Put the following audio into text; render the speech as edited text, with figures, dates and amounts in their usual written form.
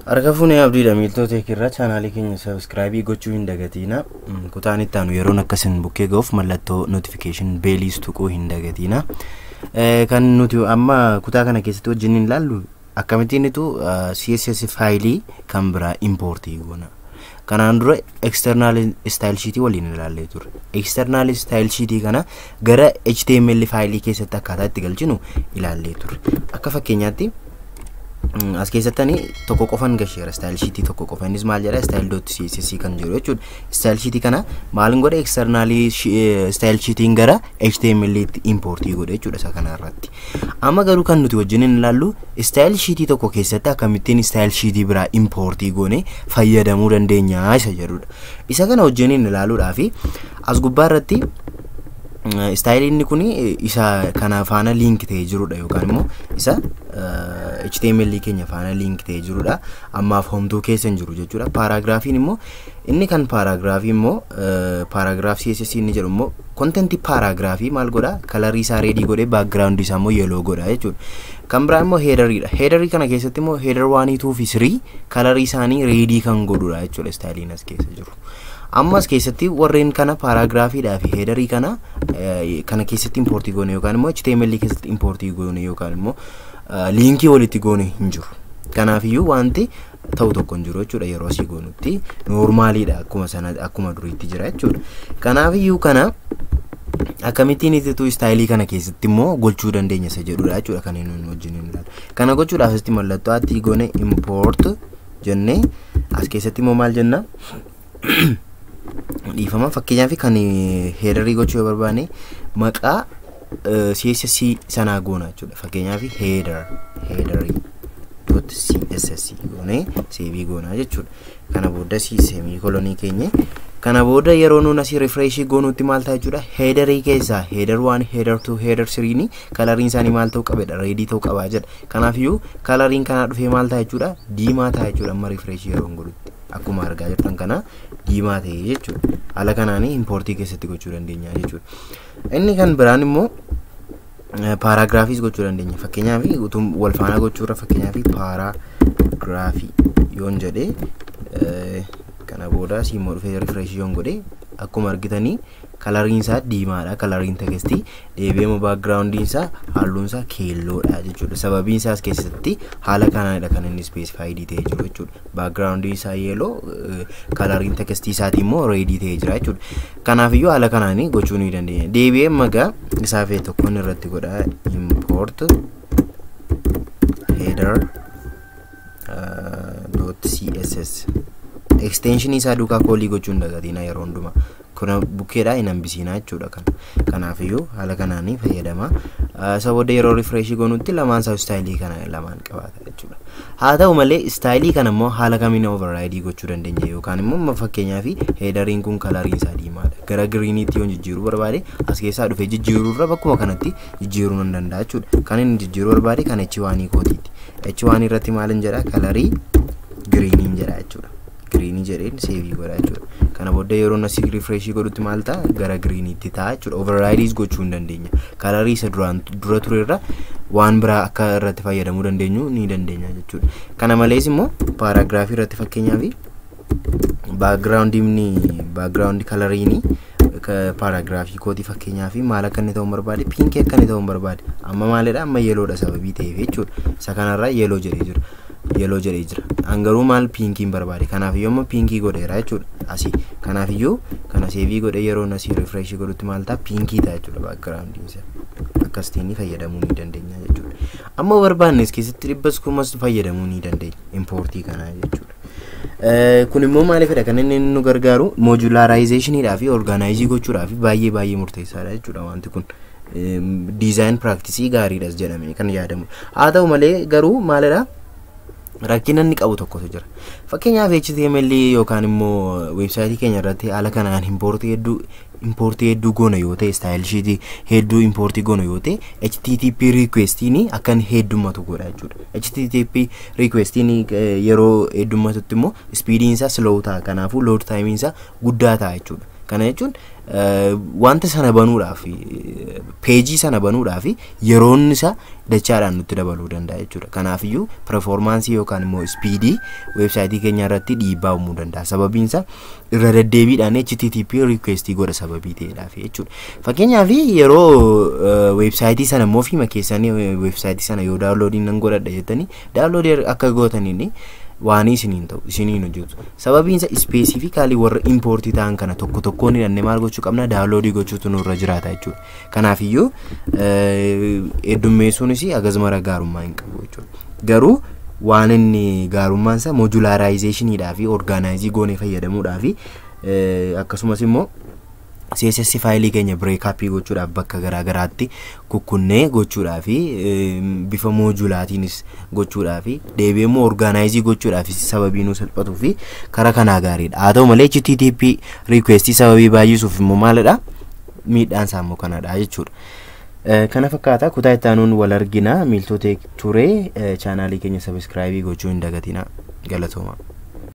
Argafuun abdiidha miiltota kirraa chaanaalii keenya subscribe gochuu hin dagatina. Kutaan itti aanu yeroon akkasin bukkee ga'uuf mallattoo notification beeliis tuquu hin dagatina. Kan nuti amma kutaa kana keessatti wajjin hin laallu akkamittiinitu CSS faayilii kan biraa importii goona. Kanaan dura external style sheet waliin ilaallee turre. External style sheet kana gara HTML faayilii keessatti akkaataa itti galchinu ilaallee turre. Akka fakkeenyaatti as keessatti tokko qofan gasheera style sheet tokko qofanis maal jedha style.css kan jiru jechuudha. Style sheet kana maalin godhe external style sheet gara HTML importii godhe jechuudha isa kana irratti. Amma garuu kan nuti wajjin ilaallu style sheet tokko keessatti akkamittiin style sheet biraa importii goone fayyadamuu dandeenya isa jedhudha. Isa kana wajjin ilaaluudhaaf as gubbaa irratti style inni kuni isa kana faana link ta'ee jirudha yookaan immoo isa HTML keenya faana link ta'ee jirudha. Ammaaf homtuu keessa hin jiru jechuudha. Paragraafiin immoo inni kan paragraafii immoo paragraaf CSS inni jedhu immoo content paragraafii maal godha kalarii isaa ready godhe background isaa immoo yellow godha jechuudha. Kan biraa immoo headeridha. Headerii kana keessatti immoo header 1 2 fi 3 kalarii isaanii ready kan godhudha jechuudha styliin as keessa jiru. Ammas keessatti warreen kana paragraafiidhaa fi headerii kana keessatti importii goone yookaan immoo HTML keessatti importii goone yookaan immoo linkii walitti goone hin jiru. Kanaafiyyuu wanti ta'u tokko hin jiru jechuudha yeroo asii goonutti normaaliidha akkuma duriitti jira jechuudha. Kanaafiyyuu kana akkamittiin itti style kana keessatti immoo gochuu dandeenya isa jedhudha jechuudha kan inni wajjin ilaalu. Kana gochuudhaaf asitti mallattoo atti goone import jennee as keessatti immoo maal jenna dhiifama fakkeenyaaf kan headerii gochuu barbaanne maqaa CSS sanaa goona jechuudha. Fakkeenyaaf headerii.css goone save goona jechuudha. Kana booda semicolon keenya kana booda yeroo nuun asii refresh goonutti maal ta'a jechuudha. Headerii keessaa header 1 header 2 header 3 ni kalariin isaanii maal ta'uu qabedha ready ta'uu qabaa jedha. Kanaafiyyuu kalariin kana dhufee maal ta'a jechuudha diimaa ta'a jechuudha. Amma refresh yeroo godhutti akkuma argaa jirtan kana diimaa ta'e jechuudha. Haala kanaanii importii keessatti gochuu dandeenya jechuudha. Inni kan biraan immoo paragraafiis gochuu dandeenya. Fakkeenyaaf utuu wal faana gochuurra fakkeenyaaf paragraafii yoon jedhee kana booda immoo dhufee refresh yoon godhe akkuma argitanii kalariin isaa diimaadha. Kalariin tekstii deebi'ee backgroundiin isaa halluun isaa keelloodha jechuudha. Sababiin isaa as keessatti haala kanaadha kan inni specified ta'ee jiru jechuudha. Backgroundiin isaa yellow kalariin tekstii isaatii immoo red ta'ee jira jechuudha. Kanaafiyyuu haala kanaanii gochuu ni dandeenya. Deebi'ee magaa isaa fi tokkoon irratti godha import header.css extension isaa duukaa koolii gochuun dagatina yeroo hundumaa kuna bukkeedhaa hin hambisiinaa jechuudha. Kanaafiyyuu haala kanaanii fayyadama. Isa booda yeroo refresh goonutti lamaan isaa style kana lamaan qabaata jechuudha. Haa ta'u malee style kana immoo haala kamiin override gochuu dandeenya yookaan immoo fakkeenyaaf headeriin kun kalariin isaa diimaadha. Gara greeniitti yoo jijjiiruu barbaade as keessaa dhufee jijjiiruurra bakkuma kanatti jijjiiruu nan danda'a jechuudha. Kan inni jijjiiruu barbaade kan H1 kootiiti. H1 irratti maalin jedha kalarii greeniin jedha jechuudha. Green jedheen save godha jechuudha. Kana booda yeroo nasi refresh godhutti maal ta'a gara greeniitti ta'a jechuudha. Overrides gochuu hin dandeenya. Kalarii isa dura turerra waan biraa akka irratti fayyadamuu dandeenyu ni dandeenya jechuudha. Kana malees immoo paragraafii irratti fakkeenyaaf background kalariini paragraafii kooti fakkeenyaaf maal akka inni ta'uu barbaade pink akka inni ta'uu barbaade amma maalidha amma yellowdha sababii ta'eef jechuudha. Isa kanarraa yellow jedhee jira. Yellow jedhee jira. Angaruu maal pinkiin barbaade. Kanaafiyyuu amma pinkii godheera jechuudha. Asii. Kanaafiyyuu kana save godhee yeroo asii refresh godhutti maal ta'a pinkii ta'a jechuudha backgroundiin isaa. Akkasitiin fayyadamuu ni dandeenya jechuudha. Amma barbaannes keessatti dhibbas kumas fayyadamuu ni dandeenya importii kana jechuudha. Kun immoo maaliifidha kan inni nu gargaaru modularizationidhaa fi organize gochuudhaaf baay'ee murteessaadha jechuudha wanti kun. Design practice gaariidhas jedhamee kan yaadamu. Haa ta'u malee garuu maalidha rakkina inni qabu tokkotu jira. Fakkeenyaaf HTML yookaan immoo websaayitii keenya irratti haala kanaan importii hedduu goona yoo ta'e style sheet hedduu importii goona yoo ta'e HTTP requestiin akkan heddummatu godha jechuudha. HTTP requestiin yeroo heddummatutti immoo speediin isaa slow ta'a. Kanaafuu load time isaa guddaa ta'a jechuudha. kana jechuun wanta sana banuudhaaf peejii sana banuudhaaf yeroon isaa dachaadhaan nutti dabaluu danda'a jechuudha. Kanaaf iyyuu performance yookaan immoo speedii website keenya irratti dhiibbaa uumuu danda'a. Sababiin isaa irra deddeebiidhaan HTTP request godha sababii ta'eedhaaf jechuudha. Fakkeenyaaf yeroo website sana immoo fi makeessanii website sana yoo downloading nan godhadha jettanii download akka gootaniin waan isiniin hojjetu. Sababiin isaa specifically warra import ta'an kana tokko tokkoon hidhannee maal gochuu qabna download gochuutu nurra jiraata jechuudha. Kanaaf iyyuu heddummeessuunis akkasuma gaarummaa hin qabu jechuudha. Garuu waan inni gaarummaan isaa modularizationidhaa fi organize goonee fayyadamuudhaa fi akkasumas immoo CSS faayilii keenya breakup gochuudhaaf bakka garaa garaatti kukkunnee gochuudhaaf bifa modulaatiinis gochuudhaaf deebi'ee immoo organize gochuudhaaf sababii nu salphatuu fi karaa kanaa gaariidha. Haa ta'u malee HTTP request sababii baay'isuuf immoo maalidha miidhaan isaa immoo kanadha jechuudha. Kana fakkaata kutaa itti aanuun wal argina. Miiltota turee chaanaalii keenya subscribe gochuu hin dagatina. Galatooma.